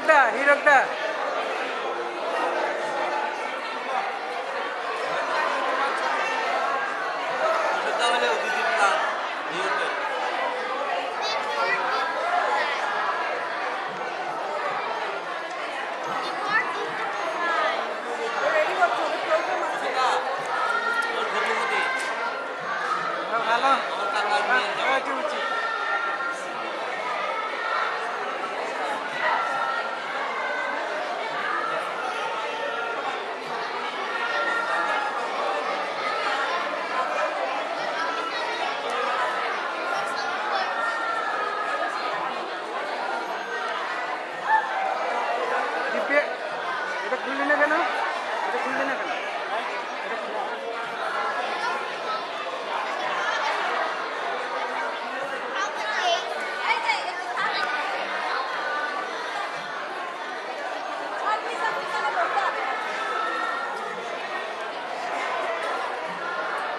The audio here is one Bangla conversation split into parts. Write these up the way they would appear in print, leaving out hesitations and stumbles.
হিরকদা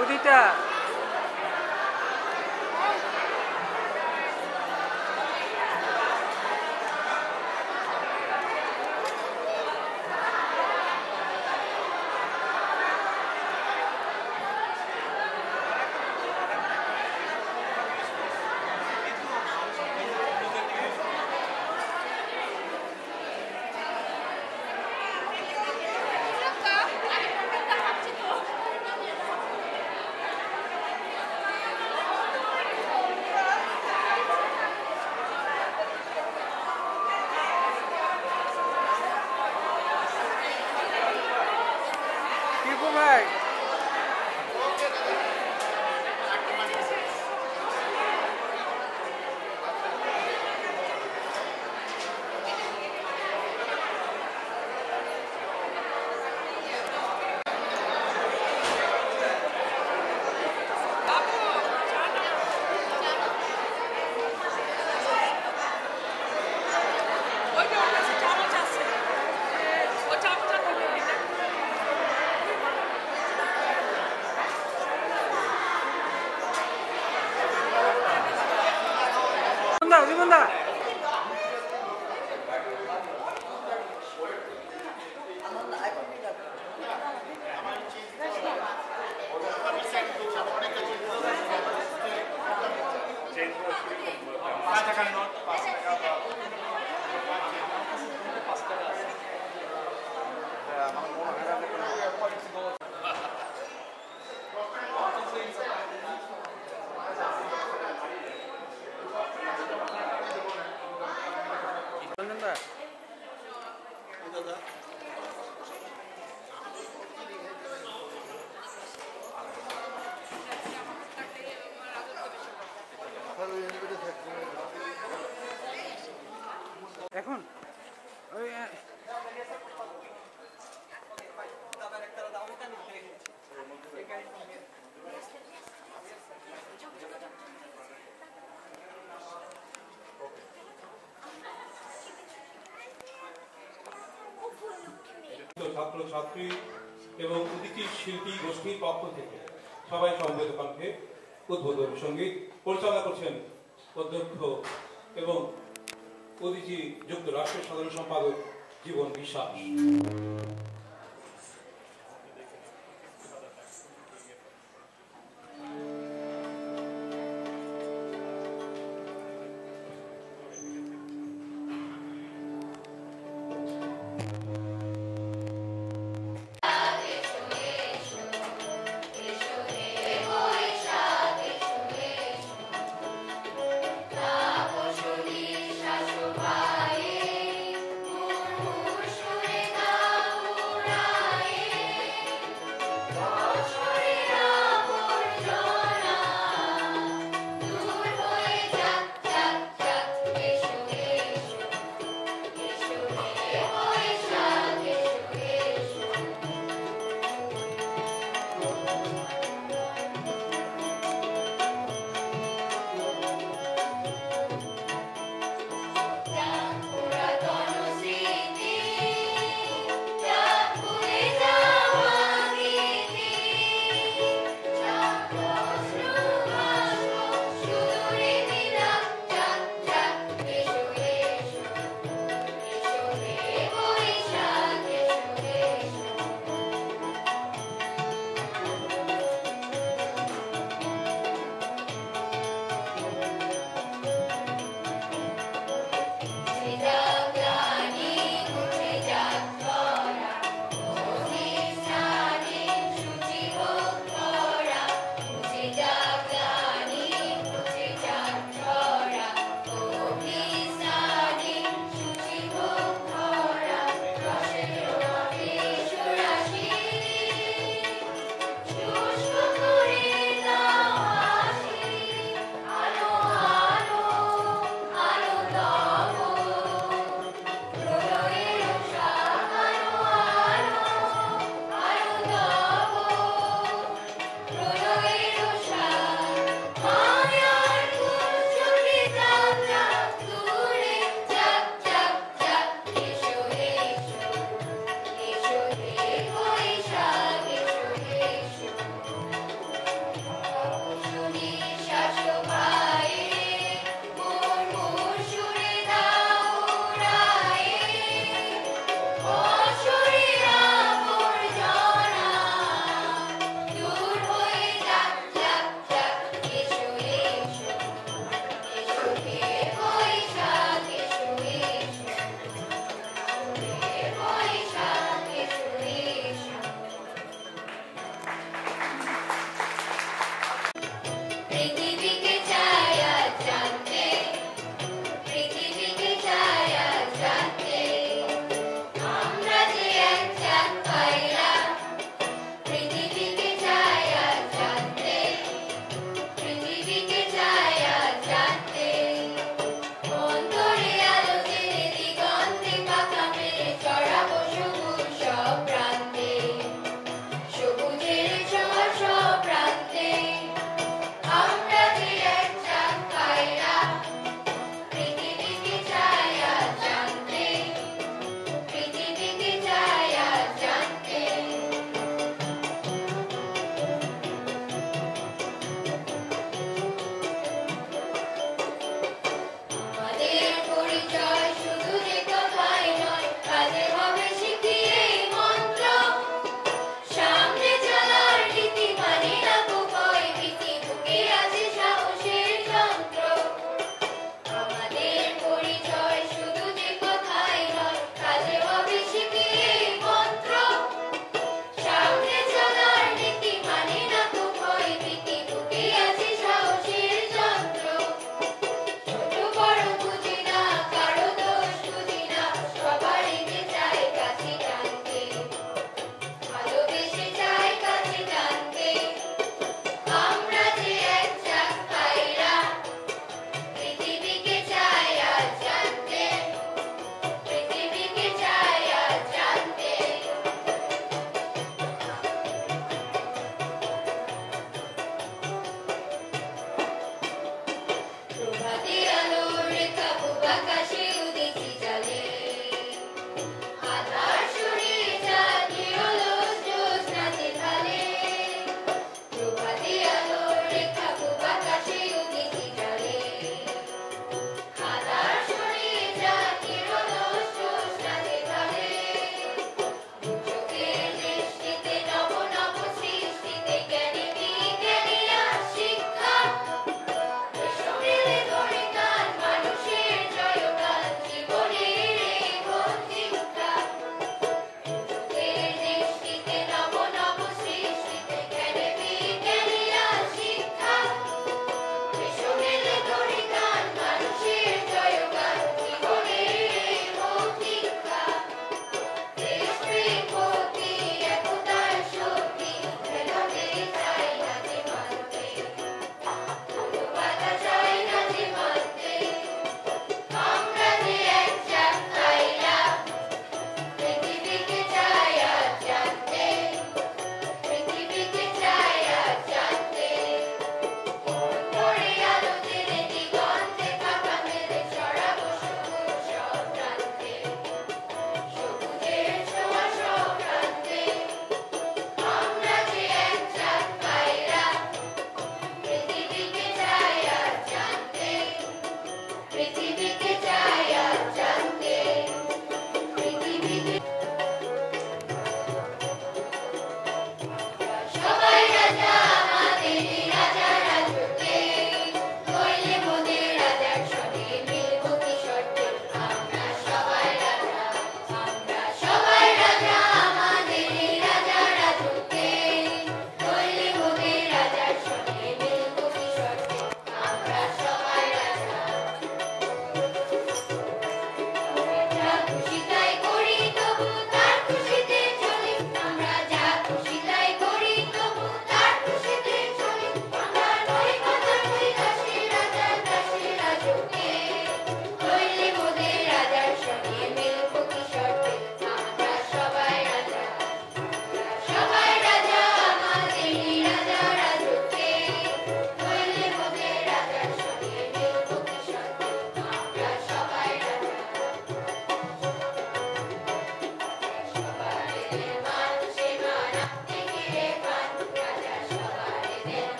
উদিতা ভাই জীবনদা এখন ওই ছাত্রছাত্রী এবং প্রতিটি শিল্পী গোষ্ঠীর পক্ষ থেকে সবাই সমবেত কণ্ঠে উদ্বোধনী সঙ্গীত পরিচালনা করছেন অধ্যক্ষ এবং উদীচী যুক্তরাষ্ট্রের সাধারণ সম্পাদক জীবন বিশ্বাস।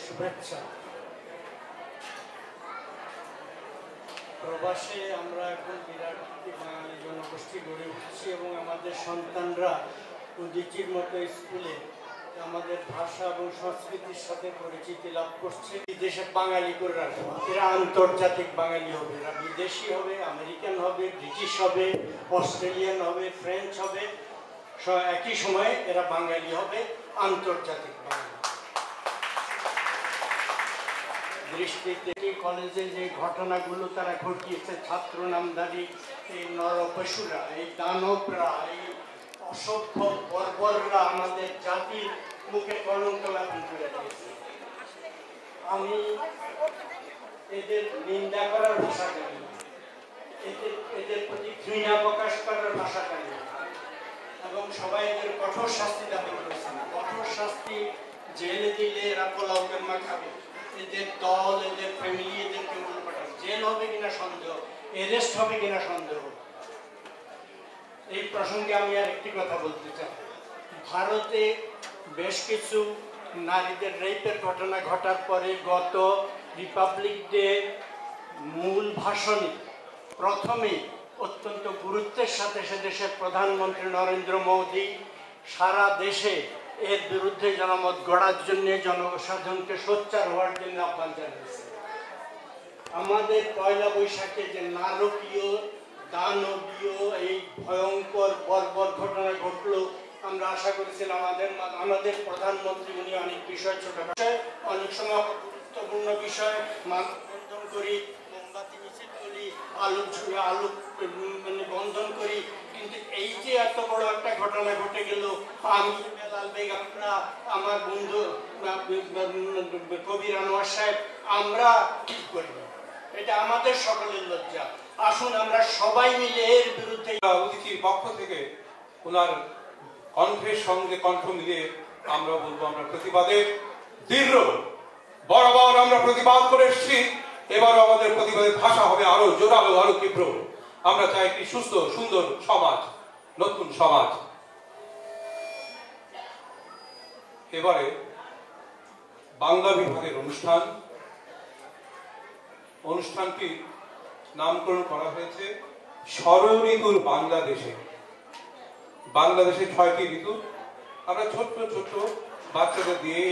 শুভেচ্ছা। প্রবাসে আমরা এখন বিরাট বাঙালি জনগোষ্ঠী গড়ে উঠছি এবং আমাদের সন্তানরা উদীচীর মতো স্কুলে আমাদের ভাষা এবং সংস্কৃতির সাথে পরিচিতি লাভ করছে। বিদেশে বাঙালি করে রাখবো, এরা আন্তর্জাতিক বাঙালি হবে, এরা বিদেশি হবে, আমেরিকান হবে, ব্রিটিশ হবে, অস্ট্রেলিয়ান হবে, ফ্রেঞ্চ হবে, একই সময়ে এরা বাঙালি হবে, আন্তর্জাতিক বাঙালি। দৃষ্টিতে কলেজে যে ঘটনাগুলো তারা ঘটিয়েছে, ছাত্র নামধারী এই নরপশুরা, এই দানবরা, এই অসভ্য বর্বররা আমাদের জাতির মুখে কলঙ্ক লাগান করে দিয়েছে। আমি এদের নিন্দা করার ভাষা জানি না, এদের প্রতি ঘৃণা প্রকাশ করার ভাষা জানি না এবং সবাই এদের কঠোর শাস্তি দাবি করেছেন। কঠোর শাস্তি, জেলে দিলে এরা পোলাও কেমা খাবে, এদের দল, এদের ফ্যামিলি এদেরকে মনে পাঠাবে, জেল হবে কিনা সন্দেহ, এরেস্ট হবে কিনা সন্দেহ। এই প্রসঙ্গে আমি আর একটি কথা বলতে চাই। ভারতে বেশ কিছু নারীদের রেপের ঘটনা ঘটার পরে গত রিপাবলিক ডে মূল ভাষণে প্রথমে অত্যন্ত গুরুত্বের সাথে সে দেশের প্রধানমন্ত্রী নরেন্দ্র মোদী সারা দেশে এর বিরুদ্ধে জনমত গড়ার জন্য জনসাধারণকে সোচ্চার হওয়ার জন্য আহ্বান জানিয়েছে। আমাদের পয়লা বৈশাখে যে নারকীয় দানবীয় এই ভয়ঙ্কর বর্বর ঘটনা ঘটলো, আমরা আশা করেছিলাম আমাদের প্রধানমন্ত্রী উনি অনেক বিষয়, ছোট বিষয়, অনেক সময় গুরুত্বপূর্ণ বিষয় মানববন্ধন করি, মোমবাতি মিছিল করি, আলোক বন্ধন করি, কিন্তু এই যে এত বড় একটা ঘটনা ঘটে গেল, আমি বেলাল বেগমরা, আমার বন্ধু কবির আনোয়ার সাহেব, আমরা কি করব? এটা আমাদের সকলের লজ্জা। আসুন আমরা সবাই মিলে এর বিরুদ্ধে। অতিথির পক্ষ থেকে ওনার কণ্ঠের সঙ্গে কণ্ঠ মিলিয়ে আমরা বলবো আমরা প্রতিবাদে দৃঢ়। বরাবর আমরা প্রতিবাদ করে এসেছি, এবারও আমাদের প্রতিবাদের ভাষা হবে আরো জোরালো, আরো তীব্র। আমরা চাই একটি সুস্থ সুন্দর সমাজ, নতুন সমাজ। এবারে বাংলা বিভাগের অনুষ্ঠানটি নামকরণ করা হয়েছে ষড়ঋতুর বাংলাদেশে। বাংলাদেশে 6টি ঋতু। আমরা ছোট্ট ছোট্ট বাচ্চাদের দিয়ে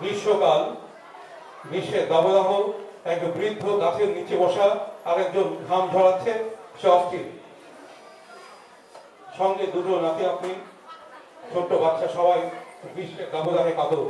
গ্রীষ্মকাল, গ্রীষ্মের দাবদাহ, এক বৃদ্ধ গাছের নিচে বসা, আরেকজন ঘাম ঝরাচ্ছে, সে অস্থির। সঙ্গে দুটো নাতি আপনি, ছোট্ট বাচ্চা, সবাই গ্রীষ্মের দাবদাহে কাতর।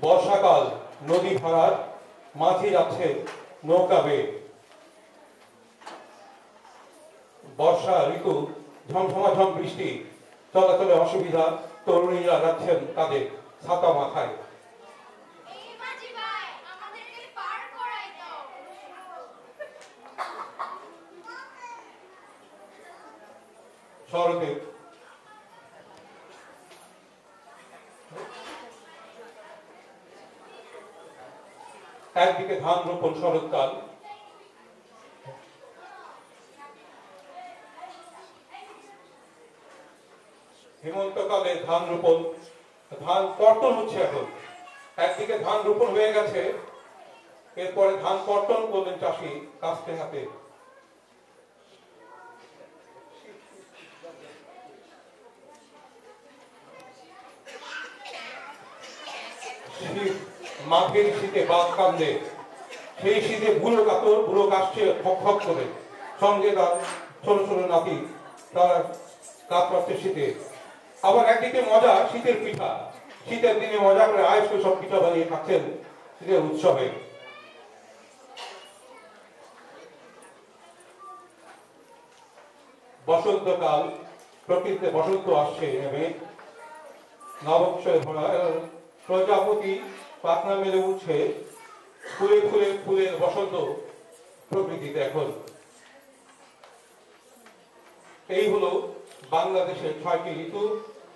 বর্ষাকাল, নদী ভাড়ার, মাঝি যাচ্ছে নৌকা বেয়ে। বর্ষা ঋতু, ঝমঝমাঝম বৃষ্টি, চলাচলে অসুবিধা, তরুণীরা যাচ্ছেন তাদের ছাতা মাথায়। শরতে একদিকে ধান রোপণ শরৎকাল, হেমন্তকালে ধান রোপণ, ধান কর্তন হচ্ছে এখন। একদিকে ধান রোপণ হয়ে গেছে, এরপরে ধান কর্তন করবেন চাষি কাস্তে হাতে। মাঘের শীতে বাঘ কান্দে, সেই শীতে বুড়ো কাতর, বুড়ো কাশছে খক খক করে, সঙ্গে তার ছোট ছোট নাতি, তারা কাঁপছে শীতে। আবার একদিকে মজা, শীতের পিঠা, শীতের দিনে মজা করে আয়েস করে সব পিঠা বানিয়ে খাচ্ছেন শীতের উৎসবে। বসন্তকাল, প্রকৃতিতে বসন্ত আসছে নেমে, নবক্ষয় ভরা প্রজাপতি পাখনা মেলে উঠছে, ফুলে ফুলে ফুলের বসন্ত প্রকৃতিতে এখন। এই হলো বাংলাদেশের 6টি ঋতু।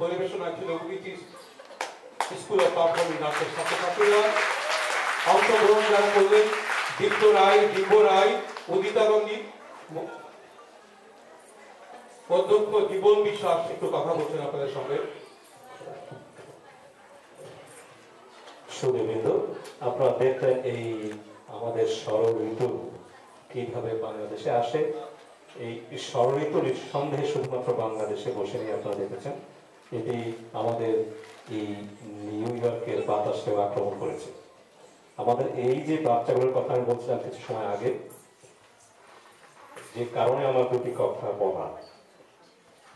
পরিবেশনা ছিল ব্রিটিশ স্কুল অফ পারফর্মিং আর্টসের ছাত্রছাত্রীরা। অংশগ্রহণ যারা করলেন, দীপ্ত রায়, দিব্য রায়, উদিতা রঞ্জিত, অধ্যক্ষ জীবন বিশ্বাস একটু কথা বলছেন আপনাদের সঙ্গে। সুধীবৃন্দ, আপনারা দেখলেন এই আমাদের ষড় ঋতু কিভাবে বাংলাদেশে আসে। এই ষড় ঋতু নিঃসন্দেহে শুধুমাত্র বাংলাদেশে বসে নিয়ে আপনারা দেখেছেন, এটি আমাদের এই নিউ ইয়র্কের বাতাসকেও আক্রমণ করেছে। আমাদের এই যে বাচ্চাগুলোর কথা আমি বলছিলাম কিছু সময় আগে, যে কারণে আমার দুটি কথা বলা,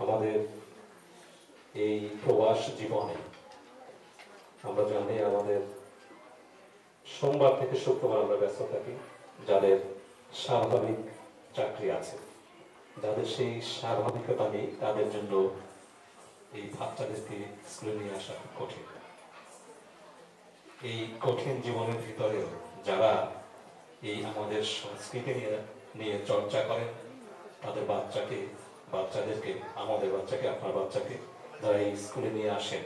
আমাদের এই প্রবাস জীবনে আমরা জানি আমাদের সোমবার থেকে শুক্রবার আমরা ব্যস্ত থাকি। যাদের স্বাভাবিক চাকরি আছে, যাদের সেই স্বাভাবিকতা নেই, তাদের জন্য এই বাচ্চাদেরকে স্কুলে নিয়ে আসা খুব কঠিন। এই কঠিন জীবনের ভিতরেও যারা এই আমাদের সংস্কৃতি নিয়ে চর্চা করেন, তাদের বাচ্চাদেরকে, আমাদের বাচ্চাকে, আপনার বাচ্চাকে যারা এই স্কুলে নিয়ে আসেন,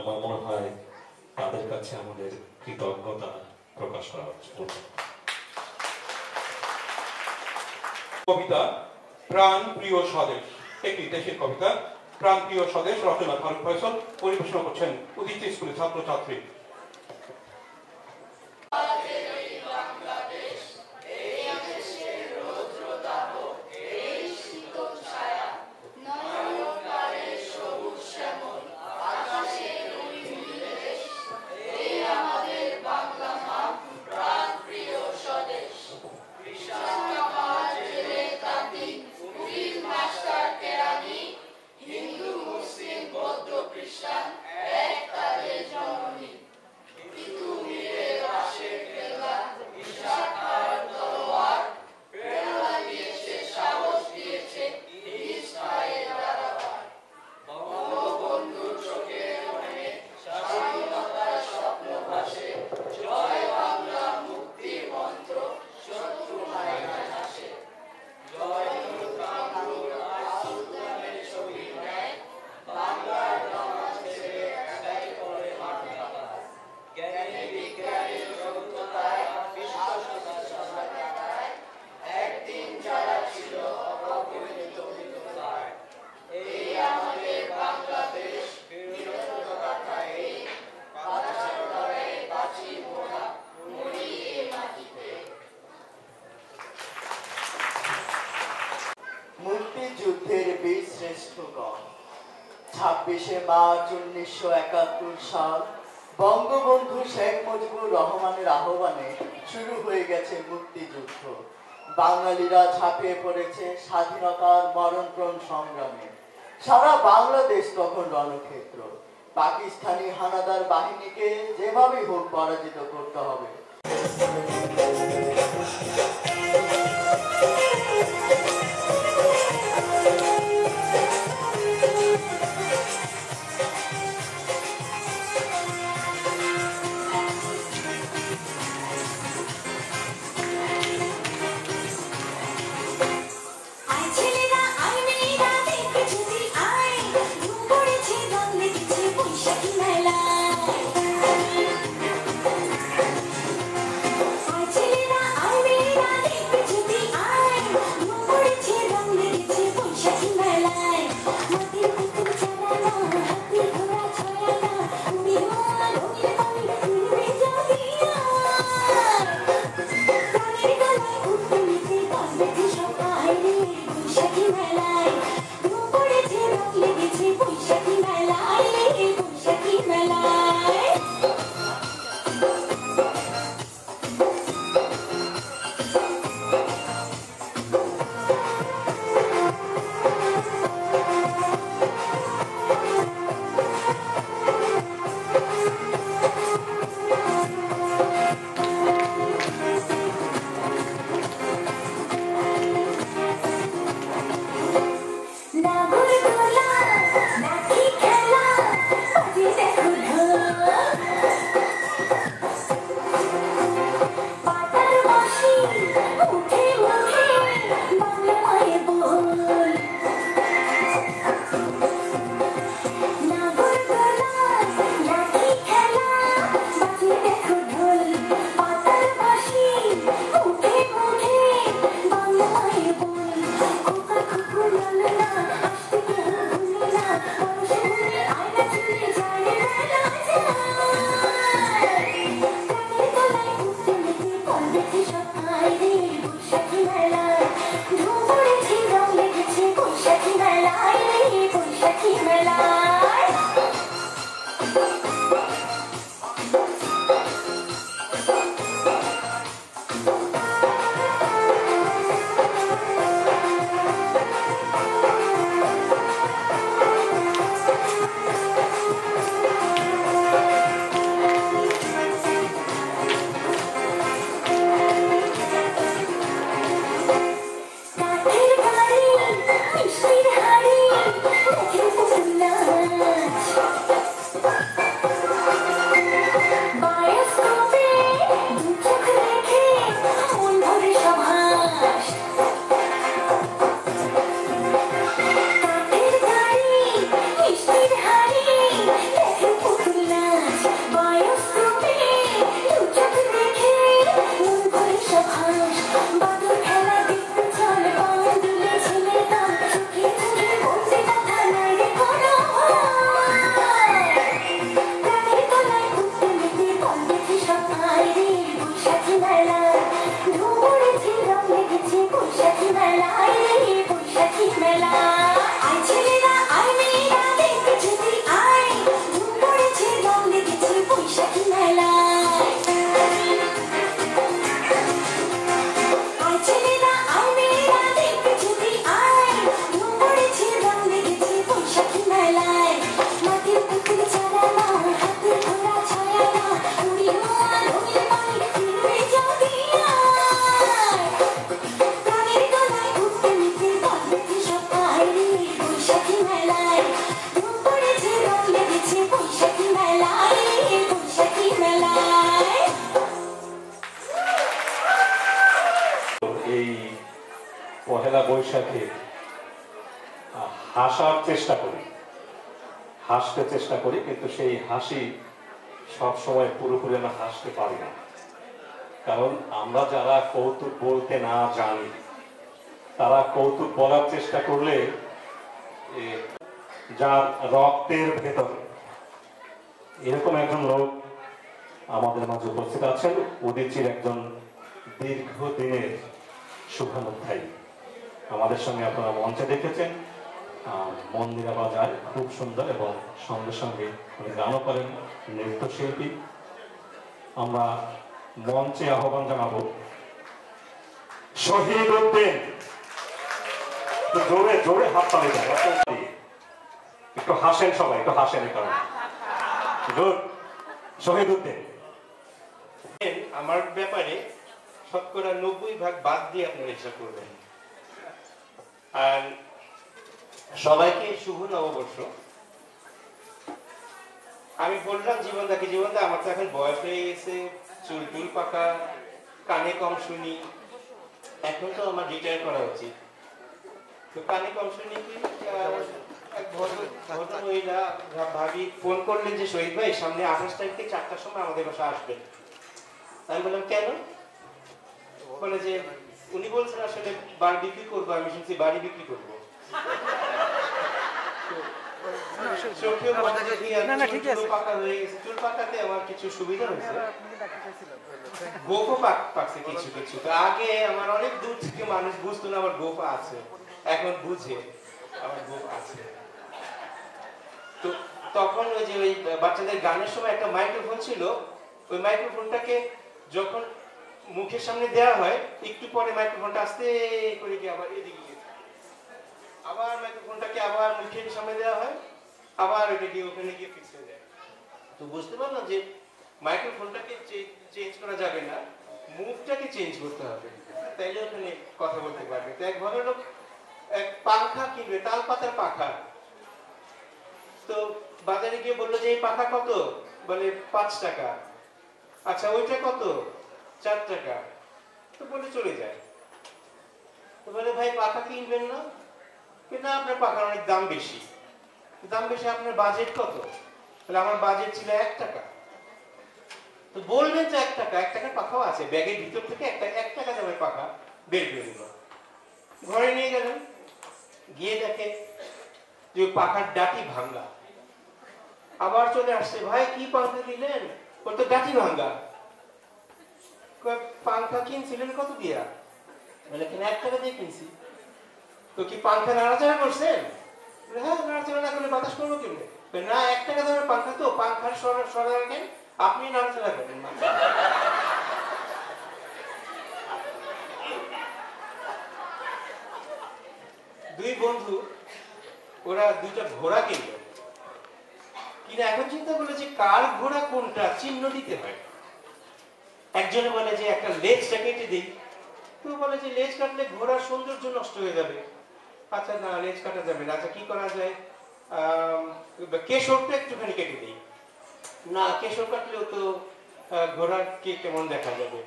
আমার মনে হয় কাছে আমাদের কৃতজ্ঞতা প্রকাশ করা হচ্ছে। কবিতা প্রাণ প্রিয় স্বদেশ, একটি দেশের কবিতা প্রাণ প্রিয় স্বদেশ, রচনা ফারুক ফয়সল, পরিবেশনা করছেন উদিত স্কুলের ছাত্রছাত্রী। মুক্তিযুদ্ধের বীর শ্রেষ্ঠগণ, 26শে মার্চ 1971 সাল বঙ্গবন্ধু শেখ মুজিবুর রহমানের আহ্বানে শুরু হয়ে গেছে মুক্তিযুদ্ধ। বাঙালিরা ঝাঁপিয়ে পড়েছে স্বাধীনতার মরণপ্রণ সংগ্রামে। সারা বাংলাদেশ তখন রণক্ষেত্র। পাকিস্তানি হানাদার বাহিনীকে যেভাবে হোক পরাজিত করতে হবে। পহেলা বৈশাখে হাসার চেষ্টা করি, হাসতে চেষ্টা করি, কিন্তু সেই হাসি সব সময় পুরোপুরি আমরা হাসতে পারি না। কারণ আমরা যারা কৌতুক বলতে না জানি, তারা কৌতুক বলার চেষ্টা করলে যার রক্তের ভেতরে এরকম একজন লোক আমাদের মাঝে উপস্থিত আছেন, উদীচীর একজন দীর্ঘদিনের শুভানুধ্যায়ী। আমাদের সঙ্গে আপনারা মঞ্চে দেখেছেন, মন্দিরা বাজায় খুব সুন্দর, এবং সঙ্গে সঙ্গে উনি গানও করেন, নৃত্যশিল্পী। আমরা মঞ্চে আহ্বান জানাবো শহীদ উদ্দিন। জোরে জোরে হাত তালি দেন, একটু হাসেন সবাই, একটু হাসেন। এই কারণে শহীদ উদ্দিন আমার ব্যাপারে শতকরা 90% বাদ দিয়ে আপনি হিসাব করবেন। আর সবাইকে শুভ নববর্ষ। আমি বললাম জীবনদাকে, জীবনদা আমার তো এখন বয়স হয়ে গেছে, চুল টুল পাকা, কানে কম শুনি, এখন তো আমার রিটায়ার করা উচিত। তো কানে কম শুনি কি, এক ভদ্র মহিলা ভাবি ফোন করলেন যে শহীদ ভাই সামনে 28 তারিখে 4টার সময় আমাদের বাসা আসবেন। আমি বললাম কেন? বলে যে উনি বলছেন আসলে বাড়ি বিক্রি করবো, আমি শুনছি বাড়ি বিক্রি করবো। চুল পাকাতে আমার কিছু সুবিধা হয়েছে, গোফও পাকছে কিছু কিছু। আগে আমার অনেক দূর থেকে মানুষ বুঝতো না আমার গোফ আছে, এখন বুঝে আমার গোফ আছে। তো তখন ওই যে ওই বাচ্চাদের গানের সময় একটা মাইক্রোফোন ছিল, ওই মাইক্রোফোনটাকে যখন মুখের সামনে দেওয়া হয়, একটু পরে মাইক্রোফোনটা আস্তে করে গিয়ে আবার এদিকে, আবার মাইক্রোফোনটাকে আবার মুখের সামনে দেওয়া হয়, আবার ওইটা গিয়ে ওখানে গিয়ে ফিক্স হয়ে যায়। তো বুঝতে পারলাম যে মাইক্রোফোনটাকে চেঞ্জ করা যাবে না, মুখটাকে চেঞ্জ করতে হবে, তাইলে ওখানে কথা বলতে পারবে। তো এক ভদ্রলোক এক পাখা কিনবে, তাল পাতার পাখা। তো বাজারে গিয়ে বললো যে এই পাখা কত? বলে 5 টাকা। আচ্ছা ওইটা কত? 4 টাকা। তো বলে চলে যায়। তো বলে ভাই পাখা কিনবেন না? না আপনার পাখার অনেক দাম বেশি। দাম বেশি, আপনার বাজেট কত? তাহলে আমার বাজেট ছিল 1 টাকা। তো বলবেন যে 1 টাকা, 1 টাকার পাখাও আছে, ব্যাগের ভিতর থেকে 1 টাকা দামের পাখা বের করে দিল। ঘরে নিয়ে গেলেন, গিয়ে দেখে যে পাখার ডাটি ভাঙা। আবার চলে আসছে, ভাই কি পাখা দিলেন? ওর তো ডাটি ভাঙা। পাংখা কিনছিলেন কত দিয়া? বলে কিনা 1 টাকা দিয়ে কিনছি। তো কি পাংখা নাড়াচাড়া করছেন? হ্যাঁ, নাড়াচাড়া না করলে বাতাস করবো কেমনে? না 1 টাকা দামের পাংখা তো, পাংখার সরা রাখেন, আপনি নাড়াচাড়া করেন। দুই বন্ধু ওরা 2টা ঘোড়া কিনলো, কিনা এখন চিন্তা করলো যে কার ঘোড়া কোনটা চিহ্ন দিতে হয়। একজনে বলে যে একটা লেজটা কেটে দিই, তো বলে যে লেজ কাটলে ঘোড়ার সৌন্দর্য নষ্ট হয়ে যাবে। আচ্ছা না, লেজ কাটা যাবে না। আচ্ছা কি করা যায়? কেশরটা একটুখানি কেটে দিই। না, কেশর কাটলেও তো ঘোড়ার কেমন দেখা যাবে।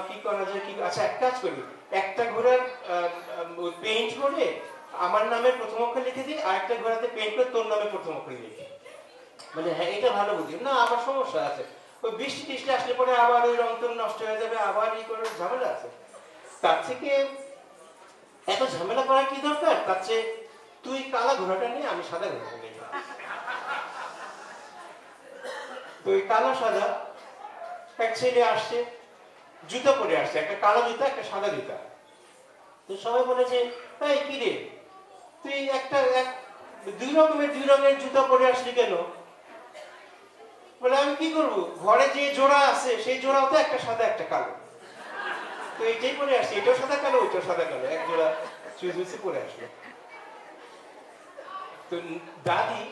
কি করা যায়? আচ্ছা এক কাজ করি, একটা ঘোড়ার পেইন্ট করে আমার নামে প্রথম অক্ষর লিখে দিই, আর একটা ঘোড়াতে পেইন্ট করে তোর নামে প্রথম অক্ষর লিখি। মানে হ্যাঁ, এটা ভালো বুদ্ধি। না, আবার সমস্যা আছে, ওই বৃষ্টি টিষ্টি আসলে পরে আবার ওই রং টং নষ্ট হয়ে যাবে, আবার এই করে ঝামেলা আছে। তার থেকে এত ঝামেলা করার কি দরকার? তার চেয়ে তুই কালা ঘোড়াটা নিয়ে আমি সাদা ঘোড়াটা নিই। তো ওই কালো সাদা এক ছেলে আসছে, জুতা পরে আসছে, একটা কালো জুতা একটা সাদা জুতা। তো সবাই বলে যে এই কি রে, তুই দুই রঙের জুতা পরে আসলি কেন? বলে আমি কি করবো, ঘরে যে জোড়া আছে সেই জোড়াও তো একটা সাদা একটা কালো, তো এইটাই পরে আসছি, এটাও সাদা কালো ওইটাও সাদা কালো, এক জোড়া চুইঝুসি পরে আসলো। তো দাদি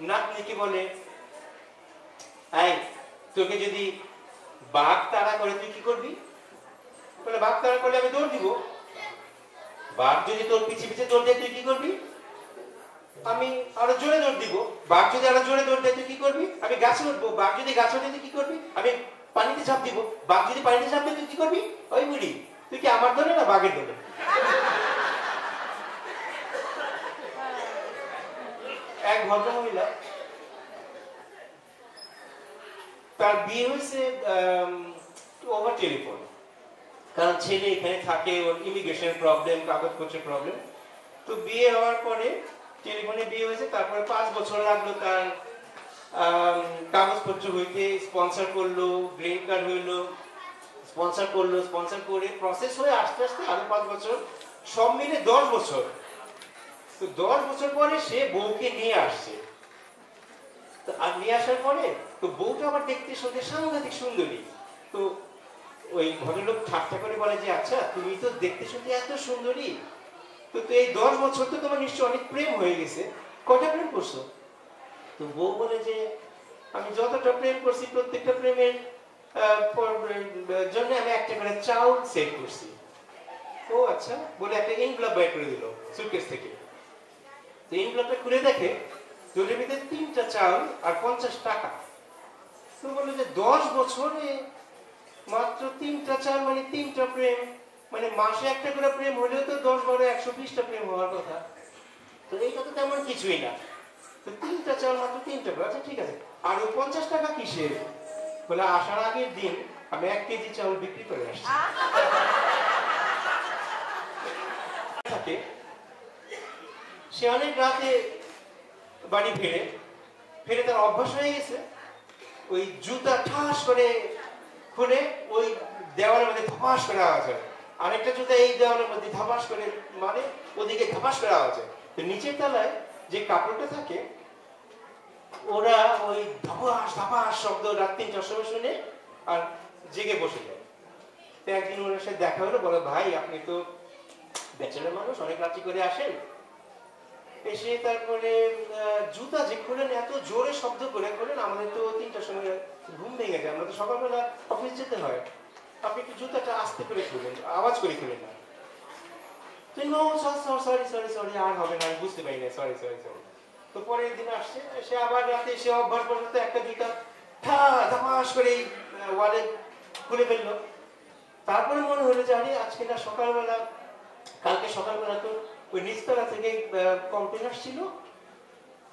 নাতনিকে বলে, এই তোকে যদি বাঘ তাড়া করে তুই কি করবি? বলে বাঘ তাড়া করলে আমি দৌড় দিব। বাঘ যদি তোর পিছে পিছে দৌড় দেয় তুই কি করবি? আমি আরো জোরে দৌড় দিব। বাঘ যদি আরো জোরে দৌড় দেয় তুই কি করবি? আমি গাছে উঠবো। বাঘ যদি গাছে উঠে তুই কি করবি? আমি পানিতে ঝাঁপ দিব। বাঘ যদি পানিতে ঝাঁপ দেয় তুই কি করবি? ওই বুড়ি তুই কি আমার দলে না বাঘের দলে? এক ভদ্রমহিলা, তার বিয়ে হয়েছে ওভার টেলিফোন, কারণ ছেলে এখানে থাকে, ওর ইমিগ্রেশন প্রবলেম, কাগজপত্রের প্রবলেম। তো বিয়ে হওয়ার পরে টেলিফোনে বিয়ে হয়েছে, তারপরে 5 বছর লাগলো তার কাগজপত্র হইতে, স্পন্সর করলো, গ্রিন কার্ড হইলো, স্পন্সর করলো, স্পন্সর করে প্রসেস হয়ে আস্তে আস্তে আরো 5 বছর, সব মিলে 10 বছর। তো 10 বছর পরে সে বউকে নিয়ে আসছে। তো আর নিয়ে আসার পরে তো বউটা আবার দেখতে শুনতে সাংঘাতিক সুন্দরী। তো ওই ভদ্রলোক ঠাট্টা করে বলে যে আচ্ছা তুমি তো দেখতে শুনতে এত সুন্দরী, তো এই 10 বছর তো তোমার নিশ্চয় অনেক প্রেম হয়ে গেছে, কয়টা প্রেম করছো? তো বউ বলে যে আমি যতটা প্রেম করছি প্রত্যেকটা প্রেমের জন্য আমি একটা করে চাউল সেভ করছি। ও আচ্ছা বলে একটা এনভেলপ বের করে দিল সুটকেস থেকে। তো এনভেলপটা খুলে দেখে ওটার ভিতরে 3টা চাউল আর 50 টাকা। তো বলে যে 10 বছরে মাত্র 3টা চাউল মানে 3টা প্রেম, মানে মাসে একটা করে প্রেম হলেও তো 10 বড় 120টা প্রেম হওয়ার কথা। তো এইটা তো তেমন কিছুই না। তো 3টা চাউল মাত্র 3টা, আচ্ছা ঠিক আছে, আর ওই 50 টাকা কিসের? বলে আসার আগের দিন আমি 1 কেজি চাউল বিক্রি করে আসছি। সে অনেক রাতে বাড়ি ফিরে তার অভ্যাস হয়ে গেছে ওই জুতা ঠাস করে খুলে ওই দেওয়ালের মধ্যে ধপাস করে আওয়াজ হয়, আরেকটা জুতা এই দেওয়ালের মধ্যে ধপাস করে মানে ওদিকে ধপাস করে আওয়াজ হয়। তো নিচের তলায় যে কাপড়টা থাকে ওরা ওই ধপাস ধপাস শব্দ রাত 3টার সময় শুনে আর জেগে বসে যায়। তো একদিন ওনার সাথে দেখা হলো, বলে ভাই আপনি তো ব্যাচেলর মানুষ, অনেক রাত্রি করে আসেন, এসে তারপরে জুতা যে খুলেন এত জোরে শব্দ করে খোলেন, আমাদের তো 3টার সময় ঘুম ভেঙে যায়, আমরা তো সকালবেলা অফিস যেতে হয়, আপনি একটু জুতাটা আস্তে করে খুলেন, আওয়াজ করে খুলেন না। তুই নো সরি সরি সরি আর হবে না, আমি বুঝতে পারি না, সরি সরি সরি। তো পরের দিন আসছে, সে আবার রাতে সে অভ্যাস পর্যন্ত একটা জুতা ঠা ধপাস করে ওয়ালে খুলে ফেললো। তারপরে মনে হলো যে আরে আজকে না সকালবেলা, কালকে সকালবেলা তো ওই নিচতলা থেকে কমপ্লেন আসছিল,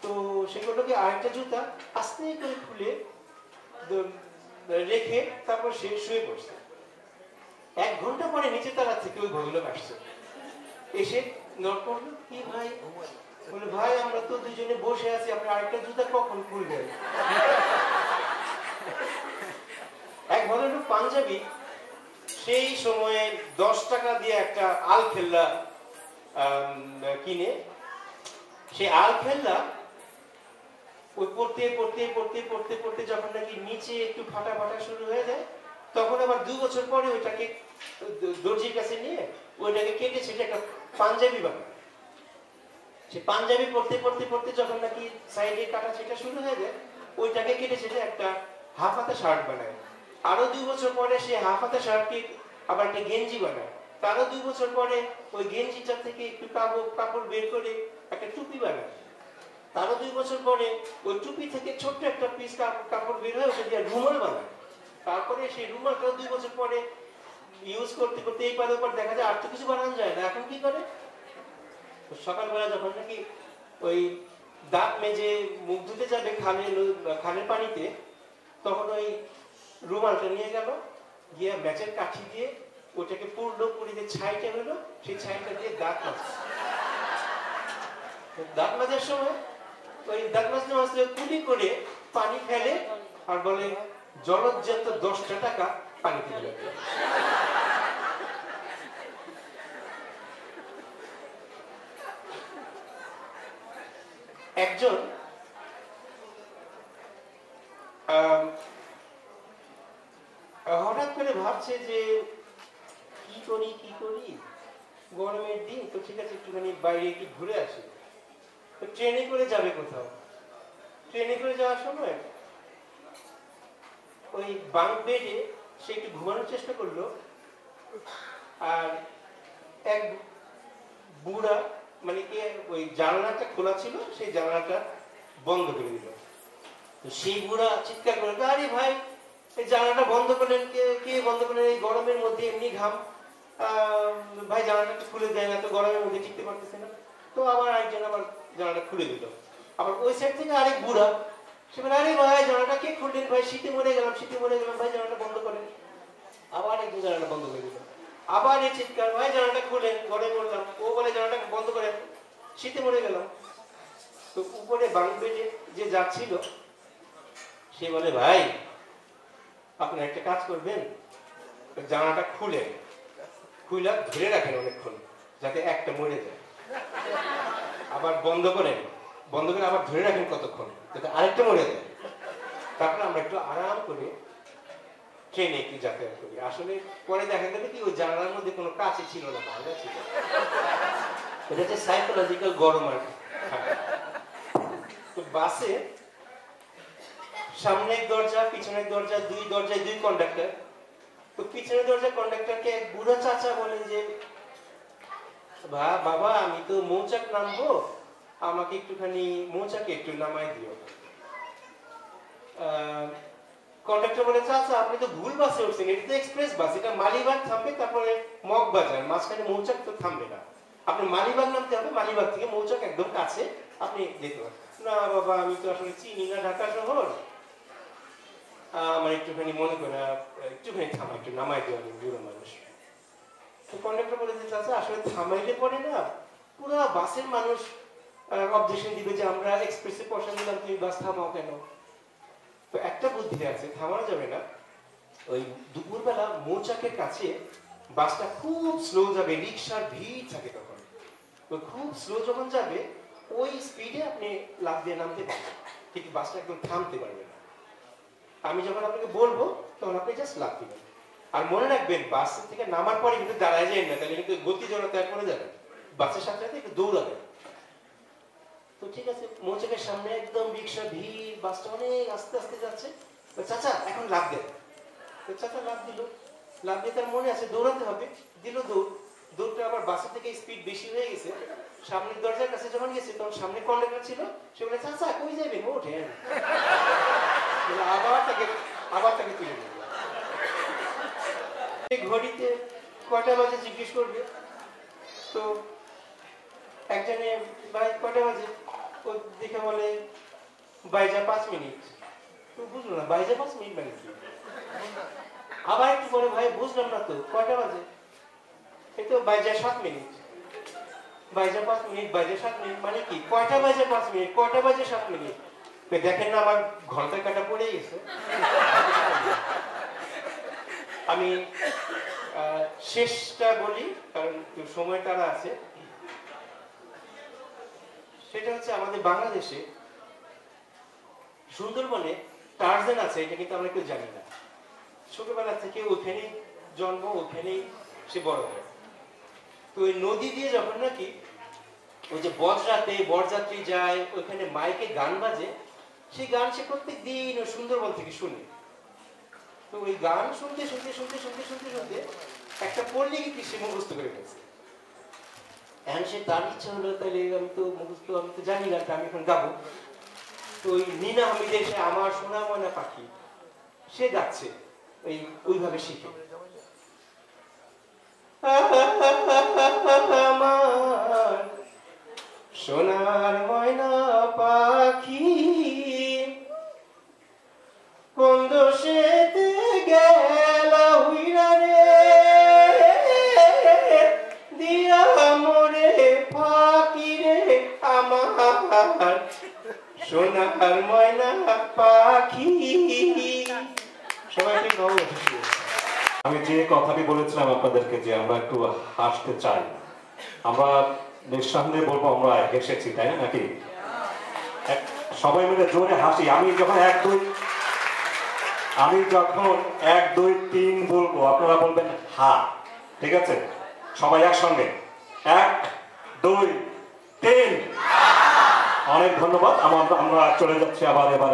তো সেগুলোকে আরেকটা জুতা আস্তে করে খুলে রেখে তারপর সে শুয়ে পড়ছে। 1 ঘন্টা পরে নিচের তলা থেকে ওই ভদ্রলোক আসছে, এসে নক করলো, কি ভাই? বলে ভাই আমরা তো দুজনে বসে আছি, আপনি আরেকটা জুতা কখন খুলবেন? এক ভদ্রলোক পাঞ্জাবি সেই সময়ে 10 টাকা দিয়ে একটা আলখেল্লা কিনে, সেই আলখেল্লা ওই পড়তে পড়তে পড়তে পড়তে পড়তে যখন নাকি নিচে একটু ফাটা ফাটা শুরু হয়ে যায়, তখন আবার 2 বছর পরে ওইটাকে দর্জির কাছে নিয়ে ওইটাকে কেটে সেটা একটা পাঞ্জাবি বানায়। সে পাঞ্জাবি পড়তে পড়তে পড়তে যখন নাকি সাইডে কাটা সেটা শুরু হয়ে যায়, ওইটাকে কেটে সেটা একটা হাফ হাতা শার্ট বানায়। আরো 2 বছর পরে সে হাফ হাতা শার্টকে আবার একটা গেঞ্জি বানায়। তারও 2 বছর পরে ওই গেঞ্জিটার থেকে একটু কাপড় বের করে একটা টুপি বানায়। তারও 2 বছর পরে ওই টুপি থেকে ছোট্ট একটা পিস কাপড় বের হয়ে ওটা দিয়ে রুমাল বানায়। তারপরে সেই রুমালটাও 2 বছর পরে ইউজ করতে করতে এই পারে ওপর দেখা যায় আর তো কিছু বানানো যায় না। এখন কি করে? সকালবেলা যখন নাকি ওই দাঁত মেজে মুখ ধুতে যাবে খালের পানিতে, তখন ওই রুমালটা নিয়ে গেল, গিয়ে ম্যাচের কাঠি দিয়ে ওটাকে পুরলো, পুরিতে ছাইটা হলো, সেই ছাইটা দিয়ে দাঁত মাজে। দাঁত মাজার সময় ওই দাঁত মাজতে মাজতে কুলি করে পানি ফেলে আর বলে জলজ্জান্ত 10টা টাকা পানিতে দিল। একজন হঠাৎ করে ভাবছে যে কি করি, গরমের দিন তো ঠিক আছে একটুখানি বাইরে একটু ঘুরে আসি। তো ট্রেনে করে যাবে কোথাও, ট্রেনে করে যাওয়ার সময় ওই বাঙ্ক বেডে সে একটু ঘুমানোর চেষ্টা করলো, আর এক বুড়া মানে কি ওই জানালাটা খোলা ছিল, সেই জানালাটা বন্ধ করে দিল। তো সেই বুড়া চিৎকার করে, আরে ভাই এই জানালাটা বন্ধ করলেন, কে বন্ধ করলেন? এই গরমের মধ্যে এমনি ঘাম, ভাই জানালাটা একটু খুলে দেন, এত গরমের মধ্যে টিকতে পারতেছে না। তো আবার একজন আবার জানালাটা খুলে দিল। আবার ওই সাইড থেকে আরেক বুড়া, সে বলে আরে ভাই জানালাটা কে খুললেন ভাই, শীতে মরে গেলাম ভাই জানালাটা বন্ধ করেন। আবার একজন জানালাটা বন্ধ করে দিল। আবার এই চিৎকার, ভাই জানালাটা খুলেন, গরমে মরলাম। ও বলে জানালাটা বন্ধ করেন, শীতে মরে গেলাম। তো উপরে বাংক বেডে যে যাচ্ছিল সে বলে ভাই আপনি একটা কাজ করবেন, জানালাটা খুলে ধরে রাখেন অনেকক্ষণ যাতে একটা মরে যায়, আবার বন্ধ করে আবার ধরে রাখেন কতক্ষণ যাতে আরেকটা মরে যায়, তারপর আমরা একটু আরাম করে ট্রেনে একটু যাতায়াত করি। আসলে পরে দেখা গেল কি ওই জানালার মধ্যে কোনো কাছে ছিল না, ভাঙা ছিল। এটা হচ্ছে সাইকোলজিক্যাল গরম আর কি। তো বাসে সামনের দরজা পিছনের দরজা দুই দরজায় দুই কন্ডাক্টর। তো পিছনের দরজা কন্ডাক্টরকে এক বুড়ো চাচা বলেন যে বাবা আমি তো মৌচাক নামবো, আমাকে একটুখানি মৌচাকে একটু নামাই দিও। কন্ডাক্টর বলে চাচা আপনি তো ভুল বাসে উঠছেন, এটা তো এক্সপ্রেস বাস, এটা মালিবাগ থামবে তারপরে মগবাজার, মাঝখানে মৌচাক তো থামবে না, আপনি মালিবাগ নামতে হবে, মালিবাগ থেকে মৌচাক একদম কাছে, আপনি যেতে পারেন। না বাবা আমি তো আসলে চিনি না ঢাকা শহর, আমার একটুখানি মনে করে একটুখানি থামা, একটু নামাই দিও, আমি বুড়ো মানুষ। তো কন্ডাক্টর বলে যে চাচা আসলে থামাইলে পরে না পুরো বাসের মানুষ অবজেকশন দিবে যে আমরা এক্সপ্রেসে পয়সা দিলাম তুমি বাস থামাও কেন। তো একটা বুদ্ধি আছে, থামানো যাবে না। ওই দুপুরবেলা মৌচাকের কাছে বাসটা খুব স্লো যাবে, রিক্সার ভিড় থাকে তখন, তো খুব স্লো যখন যাবে ওই স্পিডে আপনি লাফ দিয়ে নামতে পারবেন, ঠিক বাসটা একদম থামতে পারবে না। আমি যখন আপনাকে বলবো তখন আপনি জাস্ট লাফ দিবেন। আর মনে রাখবেন বাস থেকে নামার পরে কিন্তু দাঁড়ায় যাবেন না, তাহলে কিন্তু গতি জড়তা করে যাবেন, বাসের সাথে সাথে একটু দৌড়াবেন। তো ঠিক আছে, মৌচাকের সামনে একদম রিক্সা ভিড়, বাসটা অনেক আস্তে আস্তে যাচ্ছে। চাচা এখন লাফ দেন। তো চাচা লাফ দিল, লাফ দিয়ে তার মনে আছে দৌড়াতে হবে, দিল দৌড়। দৌড়টা আবার বাসের থেকে স্পিড বেশি হয়ে গেছে, সামনের দরজার কাছে যখন গেছে তখন সামনে কন্ডাক্টর ছিল, সে বলে চাচা কই যাবেন ওঠেন, আবার তাকে তুলে দিল। ঘড়িতে কয়টা বাজে জিজ্ঞেস করবে, তো একজনে ভাই কয়টা বাজে, ও দেখে বলে বাইজা 5 মিনিট। তো বুঝলো না বাইজা 5 মিনিট মানে কি। আবার একটু পরে ভাই বুঝলাম না তো কয়টা বাজে, এই তো বাইজা 7 মিনিট। বাইজা 5 মিনিট বাইজা 7 মিনিট মানে কি, কয়টা বাজে 5 মিনিট কয়টা বাজে 7 মিনিট। দেখেন না আমার ঘন্টার কাটা পড়ে গেছে। আমি শেষটা বলি কারণ সময় তারা আছে। সেটা হচ্ছে আমাদের বাংলাদেশে সুন্দরবনে টার্জান আছে, এটা কিন্তু আমরা কেউ জানি না। ছোটবেলা থেকে ওখানেই জন্ম, ওখানেই সে বড় হয়। তো ওই নদী দিয়ে যখন নাকি ওই যে বজরাতে বরযাত্রী যায়, ওইখানে মাইকে গান বাজে, সেই গান সে প্রত্যেক দিন ওই সুন্দরবন থেকে শুনে। তো ওই গান শুনতে শুনতে শুনতে শুনতে শুনতে শুনতে একটা পল্লী গীতি সে মুখস্থ করে গেছে। এখন সে তার ইচ্ছা হলো তাহলে আমি তো জানি গানটা, আমি এখন গাবো। তো ওই নীনা হামিদের সে আমার সোনা ময়না পাখি সে গাচ্ছে ওইভাবে শিখে। আমার সোনার ময়না পাখি কোন দোষেতে গেল হুইরা রে, দিয়া মোরে ফাঁকি রে আমার সোনার ময়না পাখি। সবাইকে আমি যে কথাটি বলেছিলাম আপনাদেরকে যে আমরা একটু হাসতে চাই, আমরা নিঃসন্দেহে বলবো আমরা হেসেছি, তাই না নাকি? সবাই মিলে জোরে হাসি। আমি যখন 1 2 3 বলবো আপনারা বলবেন হা, ঠিক আছে? সবাই একসঙ্গে 1 2 3। অনেক ধন্যবাদ। আমরা চলে যাচ্ছি আবার এবারে।